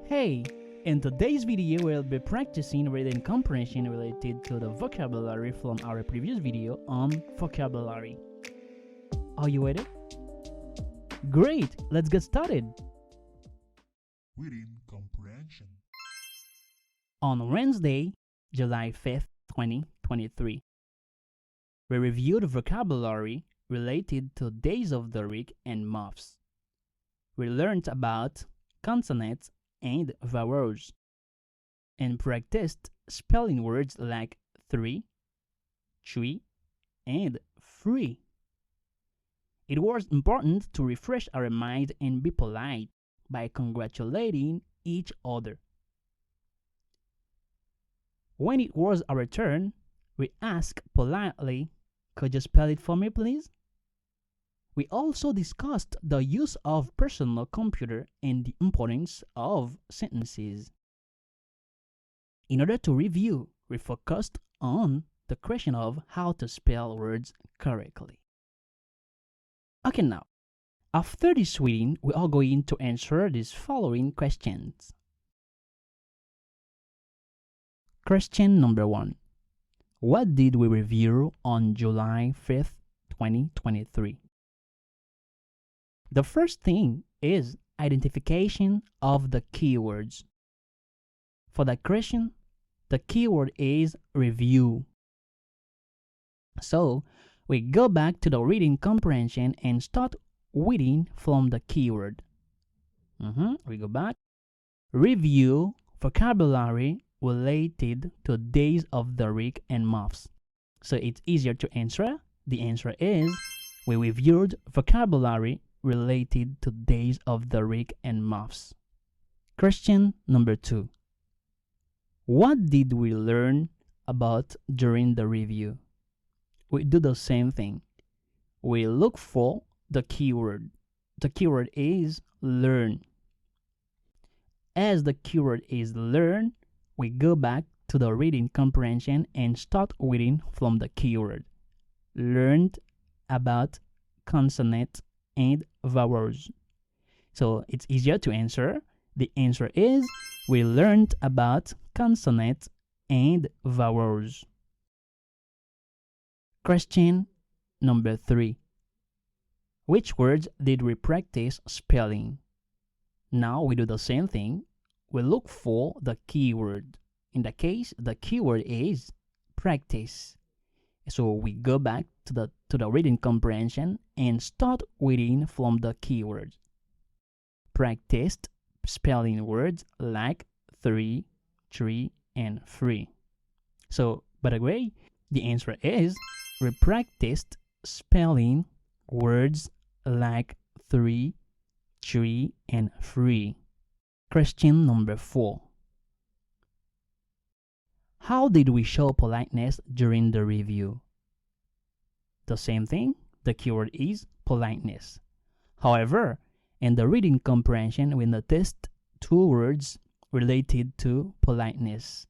Hey, in today's video we'll be practicing reading comprehension related to the vocabulary from our previous video on vocabulary. Are you ready? Great, let's get started. Reading comprehension. On Wednesday, July 5th, 2023, we reviewed vocabulary related to days of the week and months. We learned about consonants and vowels, and practiced spelling words like 3, 3, and 3. It was important to refresh our mind and be polite by congratulating each other. When it was our turn, we asked politely, "Could you spell it for me, please?" We also discussed the use of personal computer and the importance of sentences. In order to review, we focused on the question of how to spell words correctly. Okay, now, after this reading, we are going to answer these following questions. Question number 1. What did we review on July 5th, 2023? The first thing is identification of the keywords. For that question, the keyword is review. So, we go back to the reading comprehension and start reading from the keyword. We go back. Review vocabulary related to days of the week and months. So it's easier to answer. The answer is we reviewed vocabulary related to days of the week and months. Question number 2. What did we learn about during the review? We do the same thing. We look for the keyword. The keyword is learn. As the keyword is learn, we go back to the reading comprehension and start reading from the keyword. Learned about consonant and vowels. So it's easier to answer. The answer is we learned about consonants and vowels. Question number 3. Which words did we practice spelling? Now we do the same thing. We look for the keyword. In that case, the keyword is practice. So we go back to the reading comprehension and start reading from the keywords. Practiced spelling words like 3, 3, and 3. So, by the way, the answer is we practiced spelling words like 3, 3, and 3. Question number 4. How did we show politeness during the review? The same thing, the keyword is politeness. However, in the reading comprehension, we noticed 2 words related to politeness.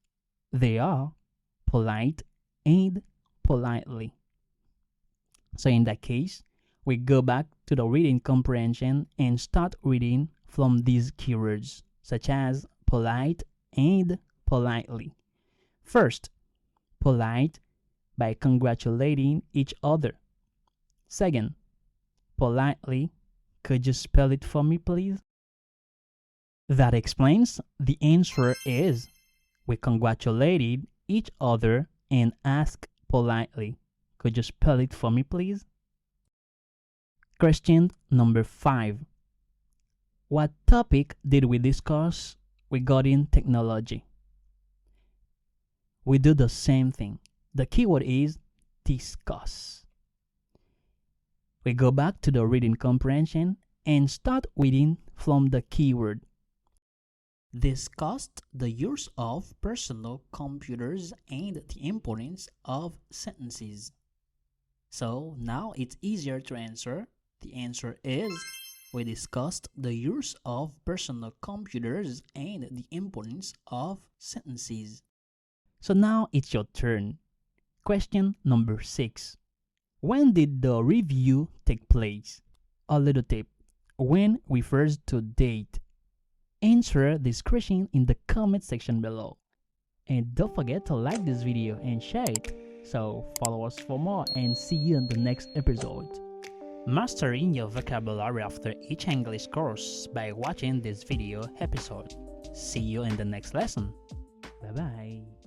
They are polite and politely. So in that case, we go back to the reading comprehension and start reading from these keywords, such as polite and politely. First, polite by congratulating each other. Second, politely, could you spell it for me, please? That explains the answer is we congratulated each other and asked politely, could you spell it for me, please? Question number 5. What topic did we discuss regarding technology? We do the same thing. The keyword is discuss. We go back to the reading comprehension and start reading from the keyword. Discussed the use of personal computers and the importance of sentences. So now it's easier to answer. The answer is we discussed the use of personal computers and the importance of sentences. So now it's your turn. Question number 6. When did the review take place? A little tip. When refers to date. Answer this question in the comment section below. And don't forget to like this video and share it. So follow us for more and see you in the next episode. Mastering your vocabulary after each English course by watching this video episode. See you in the next lesson. Bye bye.